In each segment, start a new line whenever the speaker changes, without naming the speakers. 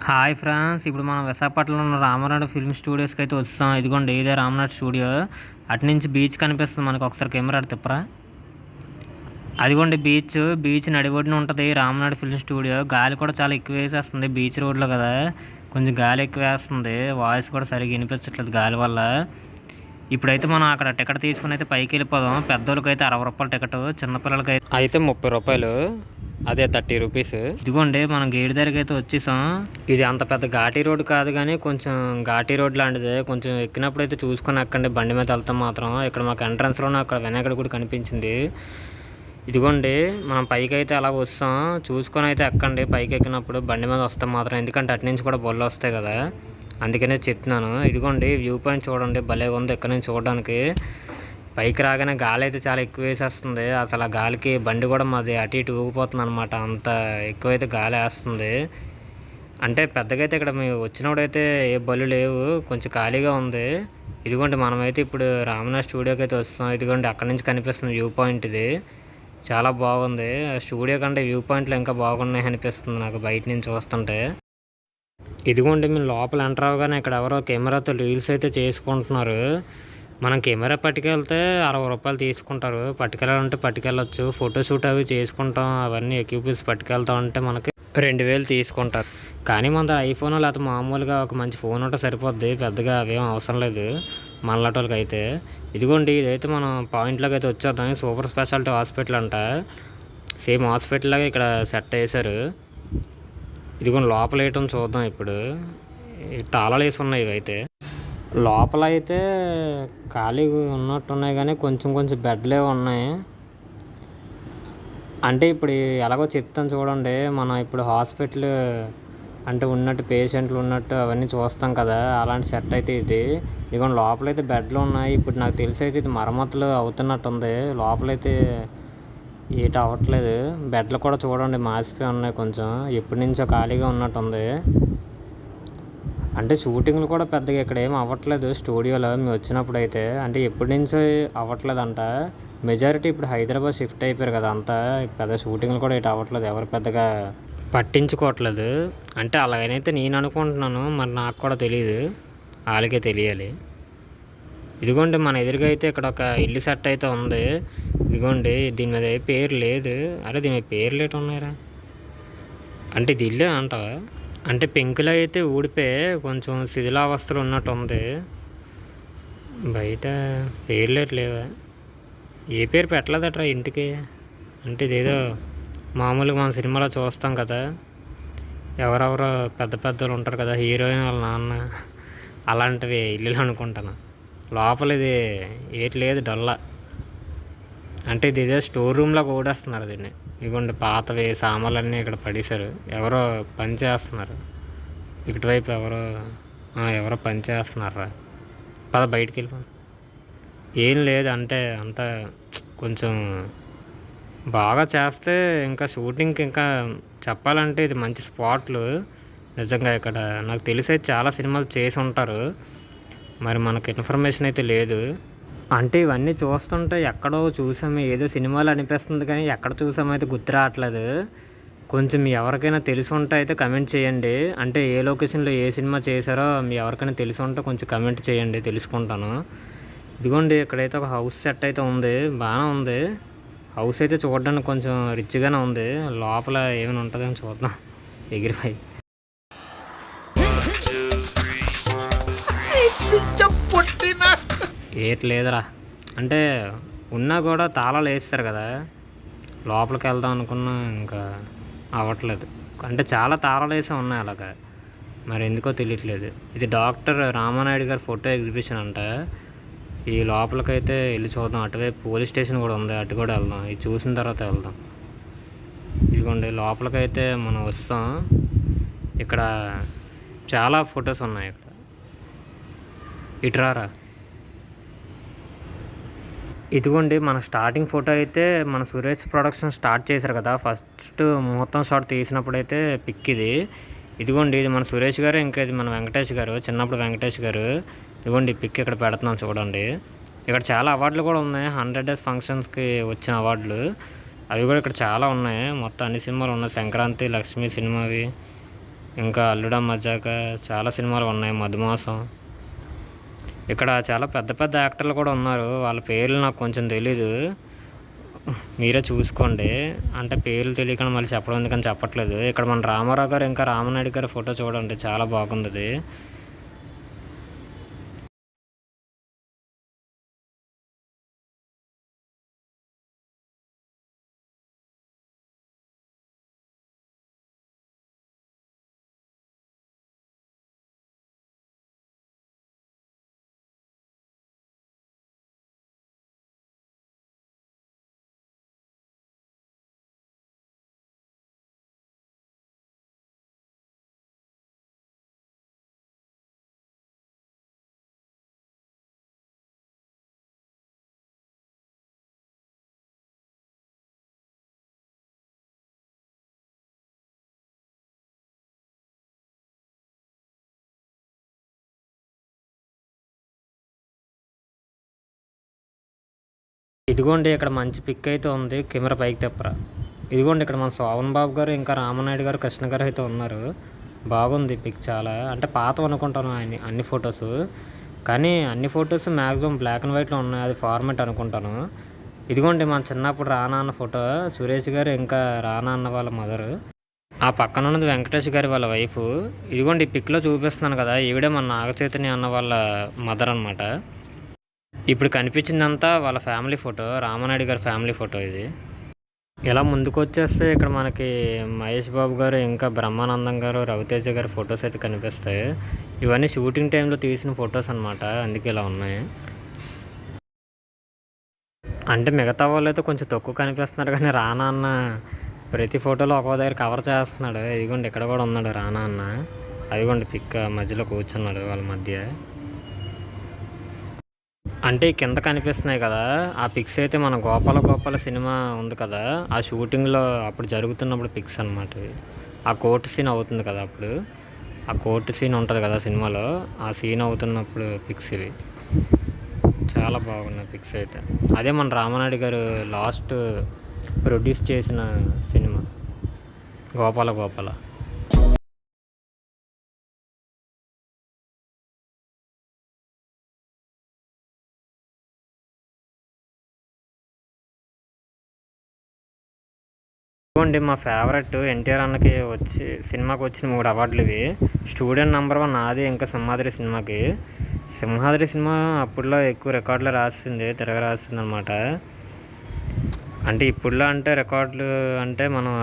Hi friends, ఇప్పుడు మనం విశాఖపట్నంలో ఉన్న రామానాయుడు ఫిల్మ్ స్టూడియోస్కి అయితే వస్తాం. ఇదిగోండి ఇదే రామనాయుడు స్టూడియో. అటు నుంచి బీచ్ కనిపిస్తుంది మనకు. ఒకసారి కెమెరా అటు తిప్పరా. అదిగోండి బీచ్ నడిబొడ్డున ఉంటుంది రామనాయుడు ఫిల్మ్ స్టూడియో. గాలి కూడా చాలా ఎక్కువ వేసేస్తుంది బీచ్ రోడ్లో కదా, కొంచెం గాలి ఎక్కువ వేస్తుంది. వాయిస్ కూడా సరిగ్గా వినిపించట్లేదు గాలి వల్ల. ఇప్పుడైతే మనం అక్కడ టికెట్ తీసుకుని అయితే పైకి వెళ్ళిపోదాం. పెద్దోళ్ళకి అయితే 60 రూపాయలు టికెట్, చిన్నపిల్లలకి అయితే 30 రూపాయలు, అదే 30 రూపీస్. ఇదిగోండి మనం గేట్ దగ్గరికి అయితే వచ్చేసాం. ఇది అంత పెద్ద ఘాటీ రోడ్ కాదు కానీ కొంచెం ఘాటీ రోడ్ లాంటిది. కొంచెం ఎక్కినప్పుడు అయితే చూసుకొని ఎక్కండి, బండి మీద వెళ్తాం మాత్రం. ఇక్కడ మాకు ఎంట్రన్స్లోనే అక్కడ వినాయకుడు కూడా కనిపించింది. ఇదిగోండి మనం పైకి అయితే అలా వస్తాం, చూసుకొని అయితే ఎక్కండి. పైకి ఎక్కినప్పుడు బండి మీద వస్తాం మాత్రం, ఎందుకంటే అటు నుంచి కూడా బొల్లు వస్తాయి కదా, అందుకనే చెప్తున్నాను. ఇదిగోండి వ్యూ పాయింట్ చూడండి, భలే ఉంది ఇక్కడ నుంచి చూడడానికి. పైకి రాగానే గాలి అయితే చాలా ఎక్కువ వేసేస్తుంది. అసలు ఆ గాలికి బండి కూడా మాది అటు ఇటు ఊగిపోతుంది అనమాట, అంత ఎక్కువైతే గాలి వేస్తుంది. అంటే పెద్దగా అయితే ఇక్కడ మేము వచ్చినప్పుడైతే ఏ బళ్ళు లేవు, కొంచెం ఖాళీగా ఉంది. ఇదిగోండి మనమైతే ఇప్పుడు రామనాథ్ స్టూడియోకి అయితే వస్తాం. ఇదిగోండి అక్కడ నుంచి కనిపిస్తుంది వ్యూ పాయింట్. ఇది చాలా బాగుంది. స్టూడియో కంటే వ్యూ పాయింట్లు ఇంకా బాగున్నాయి అనిపిస్తుంది నాకు బయట నుంచి చూస్తుంటే. ఇదిగోండి మేము లోపల ఎంటర్ అవగానే ఇక్కడ ఎవరో కెమెరాతో రీల్స్ అయితే చేసుకుంటున్నారు. మనం కెమెరా పట్టుకెళ్తే 60 రూపాయలు తీసుకుంటారు. పట్టుకెళ్ళాలంటే పట్టుకెళ్ళచ్చు. ఫోటోషూట్ అవి చేసుకుంటాం, అవన్నీ ఎక్విప్మెంట్స్ పట్టుకెళ్తాం అంటే మనకి 2000 తీసుకుంటారు. కానీ మన ఐఫోన్ లేకపోతే మామూలుగా ఒక మంచి ఫోన్ ఉంటే సరిపోద్ది, పెద్దగా అవేం అవసరం లేదు మనలాంటి వాళ్ళకి అయితే. ఇదిగోండి ఇదైతే మనం పాయింట్లోకి అయితే వచ్చేద్దాం. సూపర్ స్పెషాలిటీ హాస్పిటల్ అంట, సేమ్ హాస్పిటల్ లాగా ఇక్కడ సెట్ చేశారు. ఇదిగోండి లోపల వేయటం చూద్దాం. ఇప్పుడు తాళాలు వేసి ఉన్నాయి ఇవైతే. లోపల అయితే ఖాళీగా ఉన్నట్టున్నాయి కానీ కొంచెం కొంచెం బెడ్లే ఉన్నాయి. అంటే ఇప్పుడు ఎలాగో చెప్తాను చూడండి. మనం ఇప్పుడు హాస్పిటల్ అంటే ఉన్నట్టు పేషెంట్లు ఉన్నట్టు అవన్నీ చూస్తాం కదా, అలాంటి సెట్ అయితే ఇది. ఇదిగోండి లోపలైతే బెడ్లు ఉన్నాయి. ఇప్పుడు నాకు తెలిసి అయితే ఇది మరమ్మతులు అవుతున్నట్టుంది. లోపలైతే ఏటి అవ్వట్లేదు. బెడ్లు కూడా చూడండి మాసిపోయి ఉన్నాయి, కొంచెం ఎప్పటి నుంచో ఖాళీగా ఉన్నట్టుంది. అంటే షూటింగ్లు కూడా పెద్దగా ఇక్కడ ఏం అవ్వట్లేదు స్టూడియోలో మేము వచ్చినప్పుడు అయితే. అంటే ఎప్పటి నుంచో అవ్వట్లేదంట. మెజారిటీ ఇప్పుడు హైదరాబాద్ షిఫ్ట్ అయిపోయారు కదా, అంతా పెద్ద షూటింగ్లు కూడా ఇటు అవ్వట్లేదు, ఎవరు పెద్దగా పట్టించుకోవట్లేదు. అంటే అలాగనైతే నేను అనుకుంటున్నాను, మరి నాకు కూడా తెలియదు, వాళ్ళకే తెలియాలి. ఇదిగోండి మన ఎదురుగా అయితే ఇక్కడ ఒక ఇల్లు సెట్ అయితే ఉంది. ఇదిగోండి దీని మీద ఏ పేరు లేదు. అరే దీని మీద పేర్లు ఏటి ఉన్నాయిరా, అంటే ఇది ఇల్లే అంటావా? అంటే పెంకులు అయితే ఊడిపోయి కొంచెం శిథిలావస్థలు ఉన్నట్టు ఉంది. బయట పేర్లు ఏటి లేవా, ఏ పేరు పెట్టలేదట్రా ఇంటికి. అంటే ఇదేదో మామూలుగా మన సినిమాలో చూస్తాం కదా, ఎవరెవరో పెద్ద పెద్దలు ఉంటారు కదా, హీరోయిన్ వాళ్ళ నాన్న, అలాంటివి ఇల్లులు అనుకుంటాను. లోపల ఇది ఏటి లేదు, డొల్ల. అంటే ఇది ఇదే స్టోర్ రూమ్లో కూడేస్తున్నారు దీన్ని. ఇదిగోండి పాతవి సామాన్లన్నీ ఇక్కడ పడేశారు, ఎవరో పని చేస్తున్నారు. ఇటువైపు ఎవరో పని చేస్తున్నారా. పద బయటికి వెళ్ళిపో. ఏం లేదు, అంటే అంత కొంచెం బాగా చేస్తే ఇంకా షూటింగ్కి ఇంకా చెప్పాలంటే ఇది మంచి స్పాట్లు నిజంగా. ఇక్కడ నాకు తెలిసి చాలా సినిమాలు చేసి ఉంటారు, మరి మనకు ఇన్ఫర్మేషన్ అయితే లేదు. అంటే ఇవన్నీ చూస్తుంటే ఎక్కడో చూసాము, ఏదో సినిమాలు అనిపిస్తుంది కానీ ఎక్కడ చూసామో అయితే గుర్తు రావట్లేదు. కొంచెం మీ ఎవరికైనా తెలిసి ఉంటే అయితే కమెంట్ చేయండి. అంటే ఏ లొకేషన్లో ఏ సినిమా చేశారో మీ ఎవరికైనా తెలిసి ఉంటే కొంచెం కమెంట్ చేయండి, తెలుసుకుంటాను. ఇదిగోండి ఇక్కడైతే ఒక హౌస్ సెట్ అయితే ఉంది, బాగానే ఉంది. హౌస్ అయితే చూడడానికి కొంచెం రిచ్గానే ఉంది. లోపల ఏమైనా ఉంటుందేమో చూద్దాం. ఎగిరిపోయి ఏటి లేదురా, అంటే ఉన్నా కూడా తాళాలు వేస్తారు కదా, లోపలికి వెళ్దాం అనుకున్నా ఇంకా అవ్వట్లేదు. అంటే చాలా తాళాలు వేసే ఉన్నాయి అలాగా, మరి ఎందుకో తెలియట్లేదు. ఇది డాక్టర్ రామానాయుడు గారి ఫోటో ఎగ్జిబిషన్ అంట. ఈ లోపలికైతే వెళ్ళి చూద్దాం. అటువైపు పోలీస్ స్టేషన్ కూడా ఉంది, అటు కూడా వెళ్దాం. ఇది చూసిన తర్వాత వెళ్దాం. ఇదిగోండి లోపలికైతే మనం వస్తాం. ఇక్కడ చాలా ఫొటోస్ ఉన్నాయి. ఇక్కడ ఇటు రారా. ఇదిగోండి మన స్టార్టింగ్ ఫోటో అయితే మన సురేష్ ప్రొడక్షన్ స్టార్ట్ చేశారు కదా, ఫస్ట్ ముహూర్తం షాట్ తీసినప్పుడు అయితే పిక్ ఇది. ఇదిగోండి ఇది మన సురేష్ గారు, ఇంకా ఇది మన వెంకటేష్ గారు, చిన్నప్పుడు వెంకటేష్ గారు. ఇదిగోండి పిక్ ఇక్కడ పెడుతున్నాం చూడండి. ఇక్కడ చాలా అవార్డులు కూడా ఉన్నాయి, 100 డేస్ ఫంక్షన్స్కి వచ్చిన అవార్డులు. అవి కూడా ఇక్కడ చాలా ఉన్నాయి. మొత్తం అన్ని సినిమాలు ఉన్నాయి, సంక్రాంతి, లక్ష్మి సినిమావి, ఇంకా అల్లుడా మజాక చాలా సినిమాలు ఉన్నాయి, మధుమాసం. ఇక్కడ చాలా పెద్ద పెద్ద యాక్టర్లు కూడా ఉన్నారు, వాళ్ళ పేర్లు నాకు కొంచెం తెలీదు, మీరే చూసుకోండి. అంటే పేర్లు తెలియకుండా మళ్ళీ చెప్పడం ఎందుకని చెప్పట్లేదు. ఇక్కడ మన రామారావు గారు ఇంకా రామనాయుడు గారి ఫోటో చూడండి, చాలా బాగుంది అది. ఇదిగోండి ఇక్కడ మంచి పిక్ అయితే ఉంది, కెమెరా పైకి తెప్పరా. ఇదిగోండి ఇక్కడ మన శోభన్ బాబు గారు ఇంకా రామనాయుడు గారు కృష్ణ గారు అయితే ఉన్నారు. బాగుంది పిక్ చాలా, అంటే పాత అనుకుంటాను అన్ని ఫొటోస్, కానీ అన్ని ఫొటోస్ మ్యాక్సిమం బ్లాక్ అండ్ వైట్లో ఉన్నాయి, అది ఫార్మాట్ అనుకుంటాను. ఇదిగోండి మన చిన్నప్పుడు రానా అన్న ఫోటో, సురేష్ గారు ఇంకా రానా అన్న వాళ్ళ మదరు, ఆ పక్కన ఉన్నది వెంకటేష్ గారి వాళ్ళ వైఫ్. ఇదిగోండి ఈ పిక్లో చూపిస్తున్నాను కదా, ఈవిడే మన నాగచైతన్య అన్న వాళ్ళ మదర్ అనమాట. ఇప్పుడు కనిపించిందంతా వాళ్ళ ఫ్యామిలీ ఫోటో, రామనాయుడు గారి ఫ్యామిలీ ఫోటో ఇది. ఇలా ముందుకు వచ్చేస్తే ఇక్కడ మనకి మహేష్ బాబు గారు ఇంకా బ్రహ్మానందం గారు రవితేజ గారి ఫొటోస్ అయితే కనిపిస్తాయి. ఇవన్నీ షూటింగ్ టైంలో తీసిన ఫొటోస్ అనమాట, అందుకే ఇలా ఉన్నాయి. అంటే మిగతా వాళ్ళు అయితే కొంచెం తక్కువ కనిపిస్తున్నారు, కానీ రానా అన్న ప్రతి ఫోటోలో ఒక్కో దగ్గర కవర్ చేస్తున్నాడు. ఇదిగోండి ఇక్కడ కూడా ఉన్నాడు రానా అన్న, అదిగోండి పిక్ మధ్యలో కూర్చున్నాడు వాళ్ళ మధ్య. అంటే కింద కనిపిస్తున్నాయి కదా ఆ పిక్స్ అయితే మన గోపాల సినిమా ఉంది కదా, ఆ షూటింగ్లో అప్పుడు జరుగుతున్నప్పుడు పిక్స్ అనమాట. ఆ కోర్టు సీన్ అవుతుంది కదా, అప్పుడు ఆ కోర్టు సీన్ ఉంటుంది కదా సినిమాలో, ఆ సీన్ అవుతున్నప్పుడు పిక్స్ ఇవి. చాలా బాగున్నాయి పిక్స్ అయితే. అదే మన రామనాయుడు గారు లాస్ట్ ప్రొడ్యూస్ చేసిన సినిమా గోపాల. ఇదిగోండి మా ఫేవరెట్ ఎన్టీఆర్ అన్నకి సినిమాకి వచ్చిన 3 అవార్డులు ఇవి. స్టూడెంట్ నెంబర్ 1 నాది, ఇంకా సింహాద్రి సినిమాకి. సింహాద్రి సినిమా అప్పుడులో ఎక్కువ రికార్డులు తిరగరాస్తుంది అనమాట. అంటే ఇప్పుడులో అంటే రికార్డులు అంటే మనం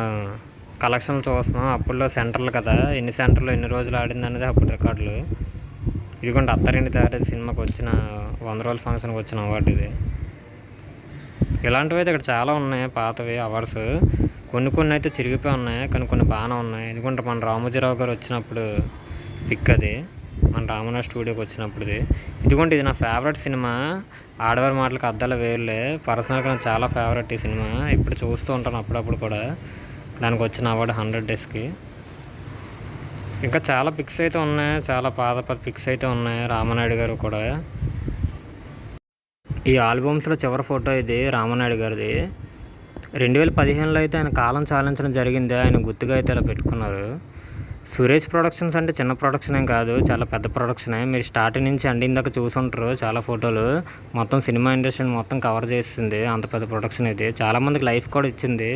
కలెక్షన్లు చూస్తున్నాం, అప్పుడులో సెంటర్లు కదా, ఎన్ని సెంటర్లు ఎన్ని రోజులు ఆడింది అనేది అప్పుడు రికార్డులు. ఇదిగోండి అత్తారింటి దారేది సినిమాకి వచ్చిన 100 రోజుల ఫంక్షన్కి వచ్చిన అవార్డు ఇది. ఇలాంటివి అయితే ఇక్కడ చాలా ఉన్నాయి పాతవి అవార్డ్స్, కొన్ని అయితే చిరిగిపోయి ఉన్నాయి, కానీ కొన్ని బాగానే ఉన్నాయి. ఎందుకంటే మన రామోజీరావు గారు వచ్చినప్పుడు పిక్ అది, మన రామనాథ్ స్టూడియోకి వచ్చినప్పుడుది. ఇదిగోండి ఇది నా ఫేవరెట్ సినిమా, ఆడవారి మాటలకు అద్దాల వేర్లే. పర్సనల్గా నాకు చాలా ఫేవరెట్ ఈ సినిమా, ఇప్పుడు చూస్తూ ఉంటాను అప్పుడప్పుడు కూడా. దానికి వచ్చిన అవార్డు 100 డేస్కి. ఇంకా చాలా పిక్స్ అయితే ఉన్నాయి, చాలా పాత పిక్స్ అయితే ఉన్నాయి రామనాయుడు గారు కూడా. ఈ ఆల్బమ్స్లో చివరి ఫోటో ఇది రామనాయుడు గారిది. 2015లో అయితే ఆయన కాలం చాలించడం జరిగింది, ఆయన గుర్తుగా అయితే ఇలా పెట్టుకున్నారు. సురేష్ ప్రొడక్షన్స్ అంటే చిన్న ప్రొడక్షన్ ఏం కాదు, చాలా పెద్ద ప్రొడక్షనే. మీరు స్టార్టింగ్ నుంచి ఎండింగ్ దాకా చూసుంటారు, చాలా ఫోటోలు మొత్తం సినిమా ఇండస్ట్రీని మొత్తం కవర్ చేస్తుంది, అంత పెద్ద ప్రొడక్షన్ ఇది. చాలామందికి లైఫ్ కూడా ఇచ్చింది,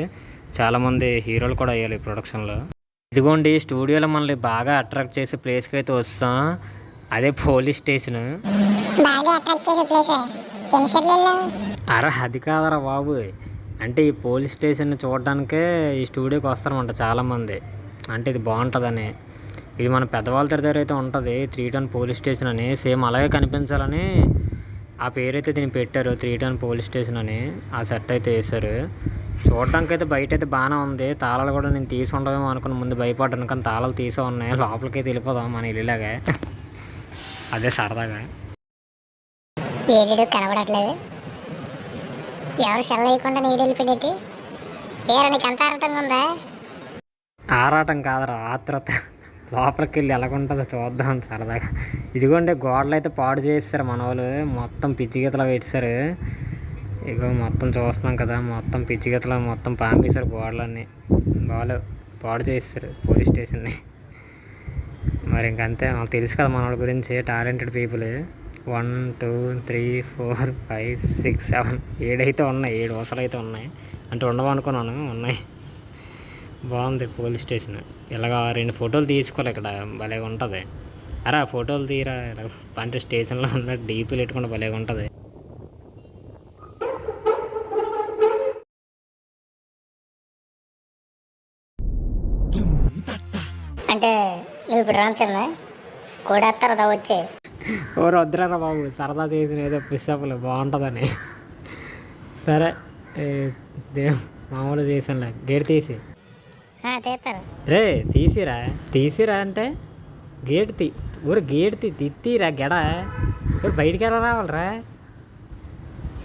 చాలామంది హీరోలు కూడా అయ్యారు ఈ ప్రొడక్షన్లో. ఇదిగోండి స్టూడియోలో మనల్ని బాగా అట్రాక్ట్ చేసే ప్లేస్కి అయితే వస్తాం, అదే పోలీస్ స్టేషన్. అరే అది కాదరా బాబు, అంటే ఈ పోలీస్ స్టేషన్ చూడడానికే ఈ స్టూడియోకి వస్తారన్నమాట చాలామంది. అంటే ఇది బాగుంటుందని. ఇది మన పెద్దవాళ్ళ దగ్గర అయితే ఉంటుంది 3 టౌన్ పోలీస్ స్టేషన్ అని, సేమ్ అలాగే కనిపించాలని ఆ పేరైతే దీన్ని పెట్టారు, 3 టౌన్ పోలీస్ స్టేషన్ అని. ఆ సెట్ అయితే వేశారు. చూడడానికి అయితే బయట అయితే బాగానే ఉంది, తాళాలు కూడా నేను తీసి ఉండవేమో అనుకుని ముందు భయపడ్డాను, కానీ తాళాలు తీసే ఉన్నాయి. లోపలికి వెళ్ళిపోదాం మన ఇల్లులాగా, అదే సరదాగా.
కనబడట్లేదు, ఎవరు సెల్ అయ్యకుండా నీళ్ళు వెళ్ళిపోయినట్టు. నీకు ఎంత ఆరాటంగా ఉందా?
ఆరాటం కాదురా, ఆత్రత. లోపలికి వెళ్ళి ఎలాగుంటుందో చూద్దాం సరదాగా. ఇదిగోండి గోడలు అయితే పాడు చేస్తారు మన వాళ్ళు, మొత్తం పిచ్చి గీతలు పెట్టారు. ఇగో మొత్తం చూస్తున్నాం కదా, మొత్తం పిచ్చి గీతలు మొత్తం పాంపేశారు, గోడలన్నీ బాగాలేవు, పాడు చేస్తారు పోలీస్ స్టేషన్ని. మరి ఇంకంతే, మాకు తెలుసు కదా మన వాళ్ళ గురించి, టాలెంటెడ్ పీపుల్. 1 2 3 4 5 6 7 7 అయితే ఉన్నాయి, 7 వరుసలు అయితే ఉన్నాయి. అంటే ఉండవు అనుకున్నాను, ఉన్నాయి. బాగుంది పోలీస్ స్టేషన్. ఇలాగ 2 ఫోటోలు తీసుకోవాలి ఇక్కడ, భలేగా ఉంటుంది. అరే ఆ ఫోటోలు తీరా, అంటే స్టేషన్లో ఉన్న డీపీలు పెట్టుకుంటే భలేగా ఉంటుంది.
అంటే నువ్వు ఇప్పుడు రామచంద్ర కూడేస్తారా వచ్చే?
ఎవరు వద్దురా బాబు, సరదా చేసిన ఏదో పుష్అప్లు బాగుంటుందని. సరే మామూలు చేసానులే. గేట్ తీసి
తీస్తారు.
రే తీసిరా అంటే గేట్ గేట్ తిత్తిరా గెడ. ఊరు బయటికి ఎలా రావాలరా?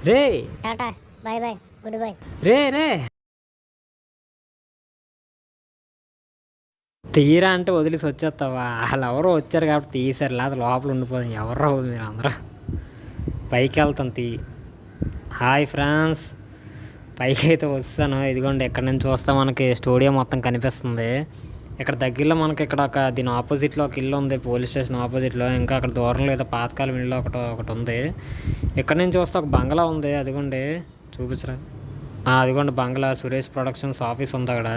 రే
tata bye bye good boy.
రే తీరా అంటే వదిలేసి వచ్చేస్తావా? వాళ్ళు ఎవరో వచ్చారు కాబట్టి తీసారు, లేదా లోపల ఉండిపోదాం. ఎవరో మీరు అందరూ. పైకి వెళ్తాం హాయ్ ఫ్రెండ్స్, పైకి అయితే వస్తాను. ఇదిగోండి ఇక్కడ నుంచి చూస్తే మనకి స్టూడియో మొత్తం కనిపిస్తుంది. ఇక్కడ దగ్గరలో మనకి ఇక్కడ దీని ఆపోజిట్లో ఒక ఇల్లు ఉంది, పోలీస్ స్టేషన్ ఆపోజిట్లో. ఇంకా అక్కడ దూరంలో ఏదో పాతకాలం ఇల్లు ఒకటి ఉంది. ఇక్కడ నుంచి చూస్తే ఒక బంగ్లా ఉంది, అదిగోండి చూపించరా. అదిగోండి బంగ్లా, సురేష్ ప్రొడక్షన్స్ ఆఫీస్ ఉంది అక్కడ.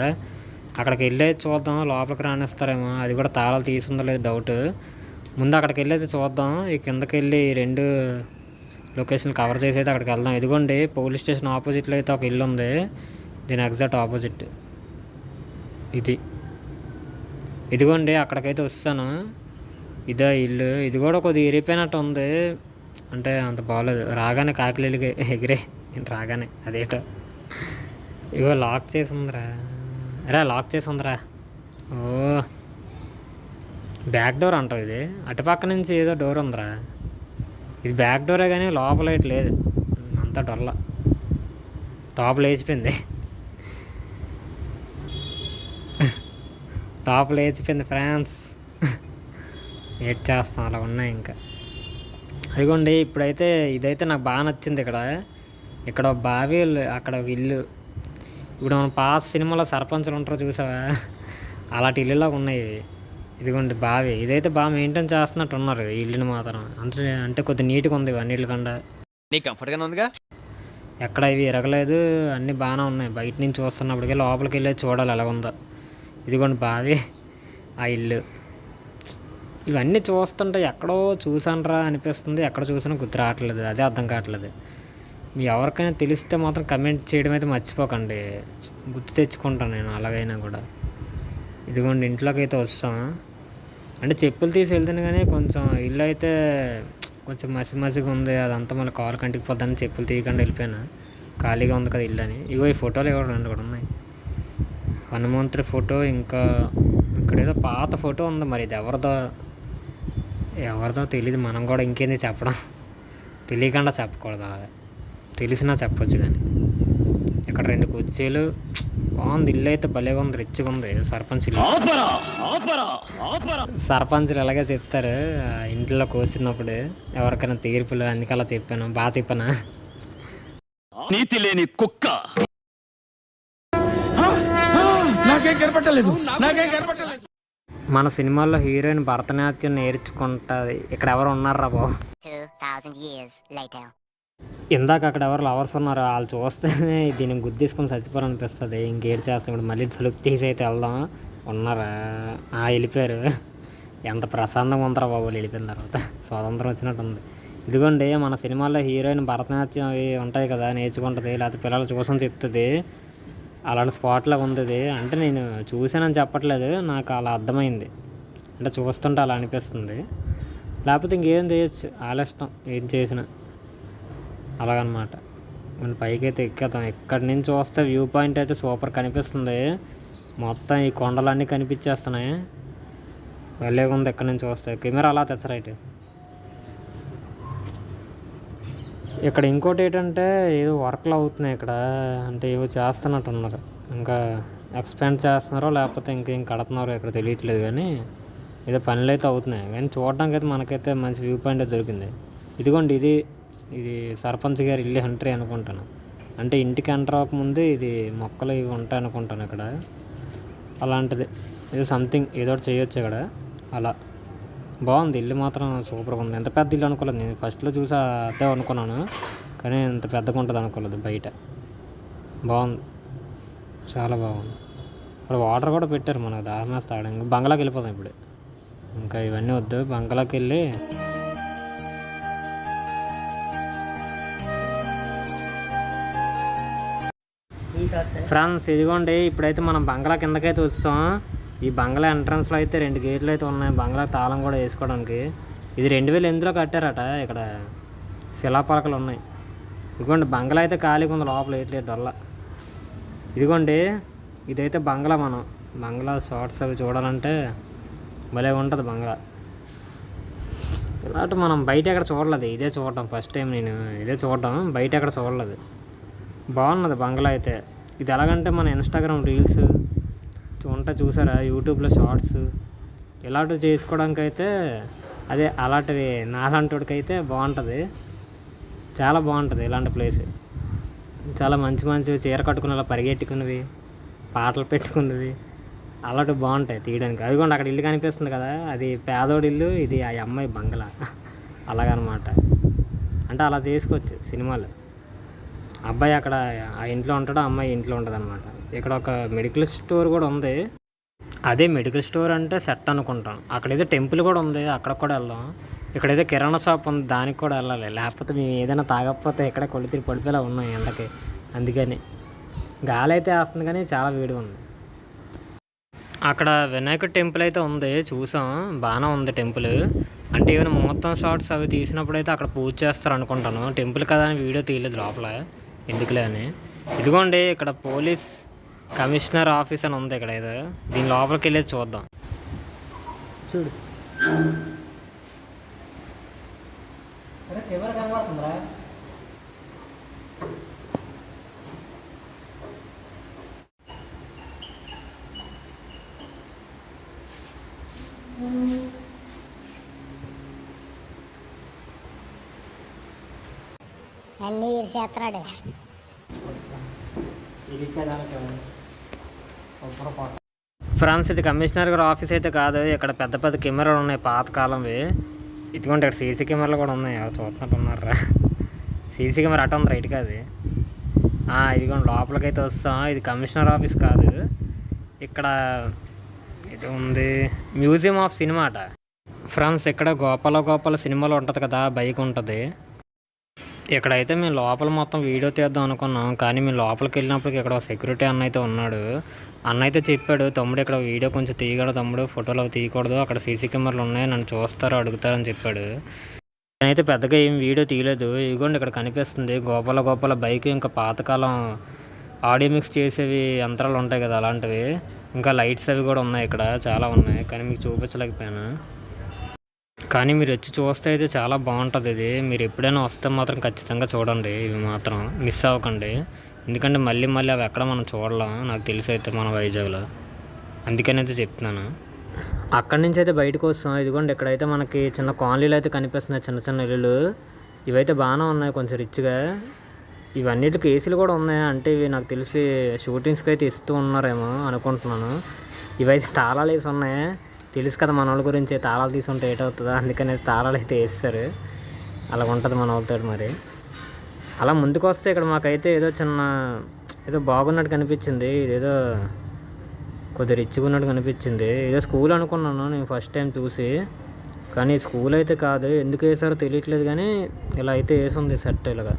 అక్కడికి వెళ్ళి చూద్దాం, లోపలికి రానిస్తారేమో. అది కూడా తాళాలు తీసుందో లేదు డౌట్. ముందు అక్కడికి వెళ్ళి చూద్దాం. ఈ కిందకి వెళ్ళి 2 లొకేషన్ కవర్ చేసి అయితే అక్కడికి వెళ్దాం. ఇదిగోండి పోలీస్ స్టేషన్ ఆపోజిట్లో అయితే ఒక ఇల్లు ఉంది, దీని ఎగ్జాక్ట్ ఆపోజిట్ ఇదిగోండి అక్కడికైతే వస్తాను. ఇదే ఇల్లు. ఇది కూడా కొద్దిగా ఇరిపోయినట్టు ఉంది, అంటే అంత బాగోలేదు. రాగానే కాకిలీలకి ఎగిరే రాగానే అదేటో. ఇగో లాక్ చేసి ఉందిరా. ఓ బ్యాక్ డోర్ అంటావు ఇది. అటుపక్క నుంచి ఏదో డోర్ ఉందిరా. ఇది బ్యాక్ డోరే కానీ లోపల ఇటు లేదు, అంతా డొల్ల. టాప్ లేచిపోయింది ఫ్రాన్స్. ఏడ్ చేస్తాం, అలా ఉన్నాయి ఇంకా. అదిగోండి ఇప్పుడైతే ఇదైతే నాకు బాగా నచ్చింది. ఇక్కడ బావి, అక్కడ ఒక ఇల్లు. ఇప్పుడు మనం పాత సినిమాలో సర్పంచులు ఉంటారో చూసావా, అలాంటి ఇల్లులాగా ఉన్నాయి. ఇదిగోండి బావి. ఇదైతే బాగా మెయింటైన్ చేస్తున్నట్టు ఉన్నారు ఈ ఇల్లుని మాత్రం. అంటే కొద్దిగా నీట్గా ఉంది అన్నిటి కన్నా. ఎక్కడ ఇవి ఎరగలేదు, అన్నీ బాగానే ఉన్నాయి. బయట నుంచి చూస్తున్నప్పటికీ లోపలికి వెళ్ళి చూడాలి ఎలా ఉందో. ఇదిగోండి బావి, ఆ ఇల్లు. ఇవన్నీ చూస్తుంటే ఎక్కడో చూసానురా అనిపిస్తుంది, ఎక్కడ చూసినా గుర్తు రావట్లేదు, అదే అర్థం కావట్లేదు. మీ ఎవరికైనా తెలిస్తే మాత్రం కమెంట్ చేయడం అయితే మర్చిపోకండి, గుర్తు తెచ్చుకుంటాను నేను అలాగైనా కూడా. ఇదిగోండి ఇంట్లోకి అయితే వస్తాం. అంటే చెప్పులు తీసి వెళ్తాను కానీ కొంచెం ఇల్లు అయితే కొంచెం మసిగా ఉంది, అదంతా మళ్ళీ కాలు కంటికి పోద్దని చెప్పులు తీయకుండా వెళ్ళిపోయాను. ఖాళీగా ఉంది కదా ఇల్లు అని. ఇగో ఈ ఫోటోలు ఇవ్వడం కూడా ఉన్నాయి, హనుమంతుడి ఫోటో. ఇంకా ఇక్కడ ఏదో పాత ఫోటో ఉంది, మరి ఇది ఎవరిదో తెలియదు. మనం కూడా ఇంకేంది చెప్పడం, తెలియకుండా చెప్పకూడదు, అలాగే తెలిసినా చెప్పొచ్చు. కానీ ఇక్కడ 2 కుర్చీలు, బాగుంది ఇల్లు అయితే, భలేగా ఉంది, రిచ్గా ఉంది. సర్పంచులు ఎలాగే చెప్తారు ఇంట్లో కూర్చున్నప్పుడు ఎవరికైనా తీర్పులు, అందుకే అలా చెప్పాను. బాగా చెప్పానా?
నీతి లేని కుక్క.
మన సినిమాల్లో హీరోయిన్ భరతనాట్యం నేర్చుకుంటుంది. ఇక్కడ ఎవరు ఉన్నారా బాబు?
2000 years later.
ఇందాక అక్కడ ఎవరు లవర్స్ ఉన్నారో వాళ్ళు చూస్తేనే దీన్ని గుద్దేసుకొని చచ్చిపోవాలనిపిస్తుంది. ఇంకేడు చేస్తాం. ఇప్పుడు మళ్ళీ తలుపు తీసి అయితే వెళ్దాం. ఉన్నారా? వెళ్ళిపోయారు. ఎంత ప్రశాంతంగా ఉందరా బాబు వెళ్ళిపోయిన తర్వాత. స్వాతంత్రం వచ్చినట్టు ఉంది. ఇదిగోండి మన సినిమాల్లో హీరోయిన్ భరతనాట్యం అవి ఉంటాయి కదా, నేర్చుకుంటుంది, లేకపోతే పిల్లలు చూసని చెప్తుంది. అలాంటి స్పాట్లాగా ఉంది ఇది. అంటే నేను చూసానని చెప్పట్లేదు, నాకు అలా అర్థమైంది. అంటే చూస్తుంటే అలా అనిపిస్తుంది. లేకపోతే ఇంకేం చేయొచ్చు, ఆలస్యం ఏం చేసినా అలాగనమాట. మనం పైకి అయితే ఎక్కేద్దాం. ఇక్కడి నుంచి చూస్తే వ్యూ పాయింట్ అయితే సూపర్ కనిపిస్తుంది. మొత్తం ఈ కొండలన్నీ కనిపించేస్తున్నాయి, భలేగా ఉంది. ఎక్కడి నుంచి చూస్తే కెమెరా అలా తెచ్చరైట్. ఇక్కడ ఇంకోటి ఏంటంటే ఏదో వర్క్లు అవుతున్నాయి ఇక్కడ, అంటే ఏవో చేస్తున్నట్టు ఉన్నారు. ఇంకా ఎక్స్పాండ్ చేస్తున్నారో లేకపోతే ఇంకేం కడుతున్నారో ఇక్కడ తెలియట్లేదు, కానీ ఏదో పనులు అయితే అవుతున్నాయి. కానీ చూడడానికి అయితే మనకైతే మంచి వ్యూ పాయింట్ దొరికింది. ఇదిగోండి ఇది సర్పంచ్ గారి ఇల్లు ఎంట్రీ అనుకుంటాను. అంటే ఇంటికి ఎంటర్ అవ్వకముందు ఇది మొక్కలు ఇవి ఉంటాయి అనుకుంటాను ఇక్కడ. అలాంటిది ఏదో సంథింగ్ ఏదో ఒకటి చేయొచ్చు ఇక్కడ. అలా బాగుంది ఇల్లు మాత్రం సూపర్గా ఉంది. ఎంత పెద్ద ఇల్లు అనుకోలేదు నేను, ఫస్ట్లో చూసి అదే అనుకున్నాను, కానీ ఇంత పెద్దగా ఉంటుంది అనుకోలేదు. బయట బాగుంది, చాలా బాగుంది. ఇప్పుడు వాటర్ కూడా పెట్టారు మనకు దాహం తాగడం. ఇంకా బంగ్లాకి వెళ్ళిపోతాం ఇప్పుడు. ఇంకా ఇవన్నీ వద్దు, బంగ్లాకి వెళ్ళి ఫ్రెండ్స్ ఇదిగోండి, ఇప్పుడైతే మనం బంగ్లా కిందకైతే వస్తాం. ఈ బంగ్లా ఎంట్రన్స్లో అయితే 2 గేట్లు అయితే ఉన్నాయి, బంగ్లా తాళం కూడా వేసుకోవడానికి. ఇది 2008లో కట్టారట. ఇక్కడ శిలాపలకలు ఉన్నాయి. ఇదిగోండి బంగ్లా అయితే ఖాళీగా ఉంది, లోపల వేయట్లేదు డొల్ల. ఇదిగోండి ఇదైతే బంగ్లా. మనం బంగ్లా షార్ట్స్ అవి చూడాలంటే భలే ఉంటుంది బంగ్లా. ఇలాంటి మనం బయట ఎక్కడ చూడలేదు, ఇదే చూడటం ఫస్ట్ టైం నేను, ఇదే చూడటం, బయట ఎక్కడ చూడలేదు. బాగున్నది బంగ్లా అయితే. ఇది ఎలాగంటే మన ఇన్స్టాగ్రామ్ రీల్స్ ఉంటే చూసారా, యూట్యూబ్లో షార్ట్స్ ఇలాంటివి చేసుకోవడానికి అయితే, అదే అలాంటివి నాలాంటివాడికైతే బాగుంటుంది, చాలా బాగుంటుంది ఇలాంటి ప్లేస్. చాలా మంచి మంచి చీర కట్టుకుని అలా పరిగెట్టుకున్నవి, పాటలు పెట్టుకున్నవి అలాంటివి బాగుంటాయి తీయడానికి. అదిగోండి అక్కడ ఇల్లు కనిపిస్తుంది కదా, అది పేదోడి ఇల్లు, ఇది ఆ అమ్మాయి బంగ్లా అలాగనమాట. అంటే అలా చేసుకోవచ్చు సినిమాలు. అబ్బాయి అక్కడ ఆ ఇంట్లో ఉంటాడు, అమ్మాయి ఇంట్లో ఉంటుంది అనమాట. ఇక్కడ ఒక మెడికల్ స్టోర్ కూడా ఉంది. అదే మెడికల్ స్టోర్ అంటే సెట్ అనుకుంటాం. అక్కడైతే టెంపుల్ కూడా ఉంది, అక్కడికి కూడా వెళ్దాం. ఇక్కడైతే కిరాణా షాప్ ఉంది, దానికి కూడా వెళ్ళాలి. లేకపోతే మేము ఏదైనా తాగకపోతే ఇక్కడ కొలితిరి పడిపోయేలా ఉన్నాయి ఎండకి. అందుకని గాలి అయితే వేస్తుంది కానీ చాలా వేడిగా ఉంది. అక్కడ వినాయకుడి టెంపుల్ అయితే ఉంది, చూసాం, బాగానే ఉంది టెంపుల్. అంటే ఏమైనా మొత్తం షార్ట్స్ అవి తీసినప్పుడు అయితే అక్కడ పూజ చేస్తారు అనుకుంటాను. టెంపుల్ కదా అని వీడియో తీయలేదు లోపల, ఎందుకులే అని. ఇదిగోండి ఇక్కడ పోలీస్ కమిషనర్ ఆఫీస్ అని ఉంది ఇక్కడ. ఏదో దీని లోపలికి వెళ్ళేది చూద్దాం. చూడు కనబడుతుందిరా.
అన్నీ చేస్తున్నాడు.
ఫ్రెండ్స్ ఇది కమిషనర్ గారి ఆఫీస్ అయితే కాదు, ఇక్కడ పెద్ద పెద్ద కెమెరాలు ఉన్నాయి పాతకాలంవి. ఇదిగోండి ఇక్కడ సీసీ కెమెరాలు కూడా ఉన్నాయి, అవి చూస్తున్నట్టు ఉన్నారా. సీసీ కెమెరా అటు ఉంది రైట్ కాదు. ఇదిగోండి లోపలికైతే వస్తాం. ఇది కమిషనర్ ఆఫీస్ కాదు, ఇక్కడ ఇది ఉంది మ్యూజియం ఆఫ్ సినిమా అట. ఫ్రెండ్స్ ఇక్కడ గోపాల సినిమాలో ఉంటుంది కదా, బైక్ ఉంటుంది. ఇక్కడైతే మేము లోపల మొత్తం వీడియో తీద్దాం అనుకున్నాం, కానీ మేము లోపలికి వెళ్ళినప్పటికీ ఇక్కడ సెక్యూరిటీ అన్న అయితే ఉన్నాడు. అన్న అయితే చెప్పాడు, తమ్ముడు ఇక్కడ వీడియో కొంచెం తీయగలడు తమ్ముడు, ఫోటోలు అవి తీయకూడదు, అక్కడ సీసీ కెమెరాలు ఉన్నాయి, నన్ను చూస్తారు అడుగుతారని చెప్పాడు. నేనైతే పెద్దగా ఏం వీడియో తీయలేదు. ఇదిగోండి ఇక్కడ కనిపిస్తుంది గోపాల బైక్. ఇంకా పాతకాలం ఆడియో మిక్స్ చేసేవి యంత్రాలు ఉంటాయి కదా అలాంటివి, ఇంకా లైట్స్ అవి కూడా ఉన్నాయి ఇక్కడ, చాలా ఉన్నాయి, కానీ మీకు చూపించలేకపోయాను. కానీ మీరు వచ్చి చూస్తే అయితే చాలా బాగుంటుంది. ఇది మీరు ఎప్పుడైనా వస్తే మాత్రం ఖచ్చితంగా చూడండి, ఇవి మాత్రం మిస్ అవ్వకండి. ఎందుకంటే మళ్ళీ అవి ఎక్కడ మనం చూడలేం, నాకు తెలిసి అయితే మన వైజాగ్లో, అందుకని అయితే చెప్తున్నాను. అక్కడి నుంచి అయితే బయటకు వస్తాం. ఇదిగోండి ఇక్కడైతే మనకి చిన్న కాలనీలు అయితే కనిపిస్తున్నాయి, చిన్న చిన్న ఇల్లులు. ఇవైతే బాగానే ఉన్నాయి, కొంచెం రిచ్గా. ఇవన్నిటికి ఏసీలు కూడా ఉన్నాయి, అంటే ఇవి నాకు తెలిసి షూటింగ్స్కి అయితే ఇస్తూ ఉన్నారేమో అనుకుంటున్నాను. ఇవైతే తాళాలు వేసి ఉన్నాయి, తెలుసు కదా మన వాళ్ళ గురించి, తాళాలు తీసుకుంటే ఏటవుతుందో, అందుకని తాళాలు అయితే వేస్తారు. అలా ఉంటుంది మన వాళ్ళతో. మరి అలా ముందుకు వస్తే ఇక్కడ మాకైతే ఏదో బాగున్నట్టు కనిపించింది. ఇదేదో కొద్దిగా రిచ్గా ఉన్నట్టు కనిపించింది. ఏదో స్కూల్ అనుకున్నాను నేను ఫస్ట్ టైం చూసి, కానీ స్కూల్ అయితే కాదు, ఎందుకు వేసారో తెలియట్లేదు, కానీ ఇలా అయితే వేసింది సెట్ ఇలాగా.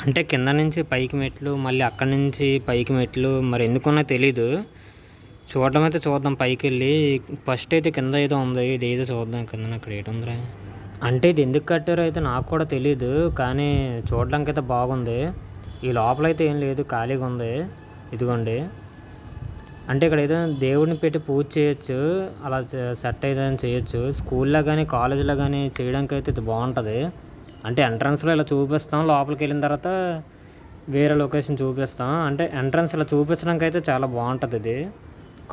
అంటే కింద నుంచి పైకి మెట్లు, మళ్ళీ అక్కడి నుంచి పైకి మెట్లు, మరి ఎందుకున్నా తెలీదు. చూడడం అయితే చూద్దాం పైకి వెళ్ళి. ఫస్ట్ అయితే కింద ఏదో ఉంది, ఇది ఏదో చూద్దాం కింద. అక్కడ ఏటుందిరా అంటే ఇది ఎందుకు కట్టారో అయితే నాకు కూడా తెలీదు, కానీ చూడడానికి అయితే బాగుంది. ఈ లోపల అయితే ఏం లేదు, ఖాళీగా ఉంది. ఇదిగోండి అంటే ఇక్కడ ఏదో దేవుడిని పెట్టి పూజ చేయొచ్చు, అలా సెట్ అయితే చేయొచ్చు. స్కూల్లో కానీ కాలేజీలో కానీ చేయడానికి అయితే ఇది బాగుంటుంది. అంటే ఎంట్రన్స్లో ఇలా చూపిస్తాం, లోపలికి వెళ్ళిన తర్వాత వేరే లొకేషన్ చూపిస్తాం. అంటే ఎంట్రన్స్ ఇలా చూపించడానికి అయితే చాలా బాగుంటుంది ఇది.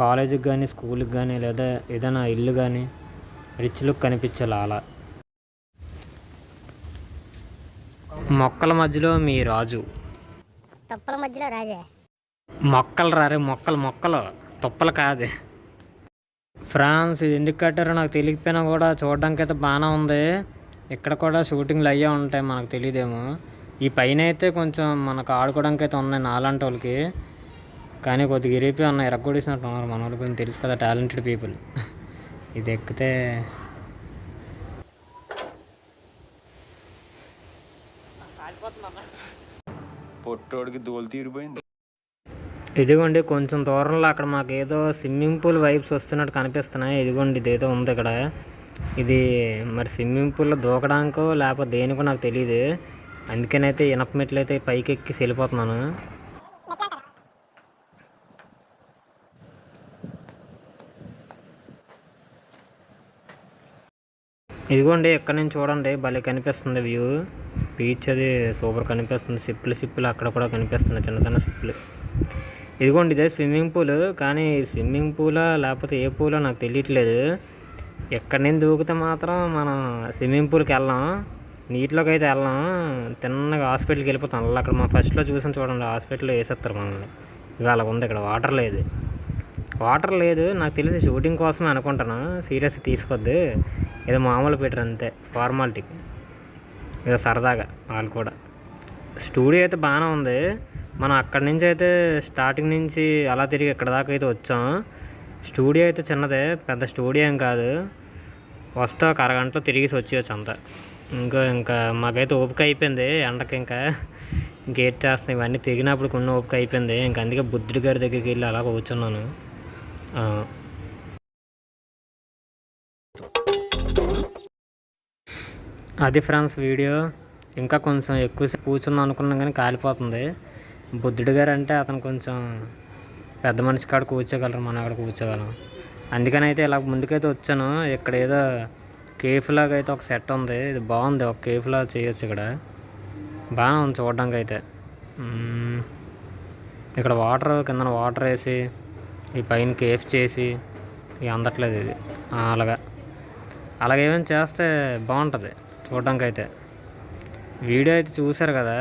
కాలేజీకి కానీ స్కూల్కి కానీ లేదా ఏదైనా ఇల్లు కానీ రిచ్ లుక్ కనిపించాలి అలా. మొక్కల మధ్యలో మీ రాజు.
తప్పల మధ్యలో రాజే.
మొక్కలు రారే, మొక్కలు తుప్పలు కాదు. ఫ్రాన్స్ ఇది ఎందుకు కట్టారో నాకు తెలియకపోయినా కూడా చూడడానికి అయితే బాగానే ఉంది. ఇక్కడ కూడా షూటింగ్లు అయ్యే ఉంటాయి, మనకు తెలియదేమో. ఈ పైన అయితే కొంచెం మనకు ఆడుకోవడానికి అయితే ఉన్నాయి నాలాంటి వాళ్ళకి, కానీ కొద్దిగా ఇరిగిపోయి ఉన్నాయి, ఎరగొడేసినట్టు ఉన్నారు మన వాళ్ళకి. కొంచెం తెలుసు కదా, టాలెంటెడ్ పీపుల్. ఇది ఎక్కితే
పొట్టోడికి దోలు తీరిపోయింది.
ఇదిగోండి కొంచెం దూరంలో అక్కడ మాకు ఏదో స్విమ్మింగ్ పూల్ వైబ్స్ వస్తున్నట్టు కనిపిస్తున్నాయి. ఇదిగోండి ఇదేదో ఉంది ఇక్కడ. ఇది మరి స్విమ్మింగ్ పూల్లో దూకడానికో లేకపోతే దేనికో నాకు తెలియదు. అందుకనైతే ఇనప మెట్లు అయితే పైకి ఎక్కి వెళ్ళిపోతున్నాను. ఇదిగోండి ఇక్కడ నుంచి చూడండి, భలే కనిపిస్తుంది వ్యూ. బీచ్ అది సూపర్ కనిపిస్తుంది. సిప్పులు అక్కడ కూడా కనిపిస్తున్నాయి, చిన్న చిన్న సిప్పులు. ఇదిగోండి ఇదే స్విమ్మింగ్ పూల్, కానీ స్విమ్మింగ్ పూలా లేకపోతే ఏ పూలో నాకు తెలియట్లేదు. ఎక్కడి నుంచి దూకితే మాత్రం మనం స్విమ్మింగ్ పూల్కి వెళ్ళాం, నీటిలోకి అయితే వెళ్ళాం. తిన్నగా హాస్పిటల్కి వెళ్ళిపోతాం. అలా అక్కడ మా ఫస్ట్లో చూసాను చూడండి, హాస్పిటల్లో వేసేస్తారు మనల్ని. ఇక అలా ఉంది. ఇక్కడ వాటర్ లేదు నాకు తెలిసి షూటింగ్ కోసమే అనుకుంటాను. సీరియస్గా తీసుకోవద్దు, ఏదో మామూలు పెట్టరు అంతే, ఫార్మాలిటీకి, ఏదో సరదాగా వాళ్ళు కూడా. స్టూడియో అయితే బాగానే ఉంది. మనం అక్కడి నుంచి అయితే స్టార్టింగ్ నుంచి అలా తిరిగి ఇక్కడ దాకా అయితే వచ్చాం. స్టూడియో అయితే చిన్నదే, పెద్ద స్టూడియో ఏం కాదు. వస్తే ఒక అరగంటలో తిరిగేసి వచ్చేయచ్చు అంతా. ఇంకా మాకైతే ఓపిక అయిపోయింది ఎండకి. ఇంకేట్ చేస్తాం, ఇవన్నీ తిరిగినప్పుడు కొన్ని ఓపిక అయిపోయింది. అందుకే బుద్ధుడి గారి దగ్గరికి వెళ్ళి అలా కూర్చున్నాను. అది ఫ్రెండ్స్ వీడియో. ఇంకా కొంచెం ఎక్కువసేపు కూర్చుందాం అనుకున్నాం కానీ కాలిపోతుంది. బుద్ధుడి గారు అంటే అతను కొంచెం పెద్ద మనిషి కాడ కూర్చోగలరు, మనం అక్కడ కూర్చోగలం. అందుకని అయితే ఇలా ముందుకైతే వచ్చాను. ఇక్కడ ఏదో కేఫ్ లాగా అయితే ఒక సెట్ ఉంది, ఇది బాగుంది. ఒక కేఫ్ లాగా చేయొచ్చు ఇక్కడ, బాగానే ఉంది చూడడానికి అయితే. ఇక్కడ వాటర్ కింద వాటర్ వేసి ఈ పైన కేఫ్ చేసి ఇక అందట్లేదు ఇది. అలాగేమైనా చేస్తే బాగుంటుంది చూడడానికి అయితే. వీడియో అయితే చూసారు కదా,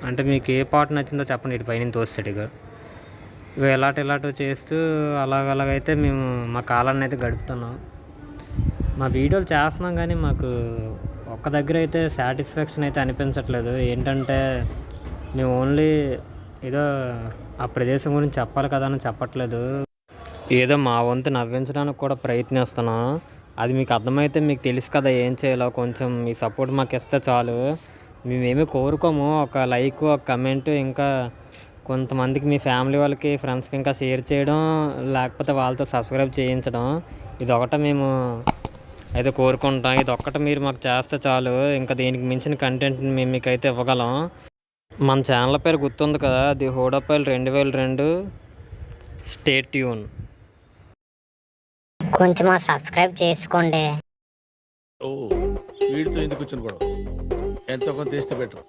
అంటే మీకు ఏ పార్ట్ నచ్చిందో చెప్పండి. ఇటు పైన తోస్తాడు ఇక ఇలాంటి చేస్తూ అలాగైతే మేము మా కాలాన్ని అయితే గడుపుతున్నాం. మా వీడియోలు చేస్తున్నాం కానీ మాకు ఒక్క దగ్గర అయితే సాటిస్ఫాక్షన్ అయితే అనిపించట్లేదు. ఏంటంటే మేము ఓన్లీ ఏదో ఆ ప్రదేశం గురించి చెప్పాలి కదా అని చెప్పట్లేదు, ఏదో మా వంతు నవ్వించడానికి కూడా ప్రయత్నిస్తున్నాం. అది మీకు అర్థమైతే మీకు తెలుసు కదా ఏం చేయాలో. కొంచెం మీ సపోర్ట్ మాకు ఇస్తే చాలు. మేమేమీ కోరుకోము, ఒక లైక్, ఒక కమెంట్, ఇంకా కొంతమందికి మీ ఫ్యామిలీ వాళ్ళకి, ఫ్రెండ్స్కి ఇంకా షేర్ చేయడం, లేకపోతే వాళ్ళతో సబ్స్క్రైబ్ చేయించడం. ఇది ఒకటే మేము అయితే కోరుకుంటాం. ఇది ఒక్కటి మీరు మాకు చేస్తే చాలు. ఇంకా దీనికి మించిన కంటెంట్ని మేము మీకైతే ఇవ్వగలం. మన ఛానల్ పేరు గుర్తుంది కదా, ది హోడాపైల్ 2002. Stay tune.
కొంచెం సబ్స్క్రైబ్ చేసుకోండి.
వీడితో ఎందుకు వచ్చిన గొడవ, ఎంతో కొంత తీస్తే బెటర్.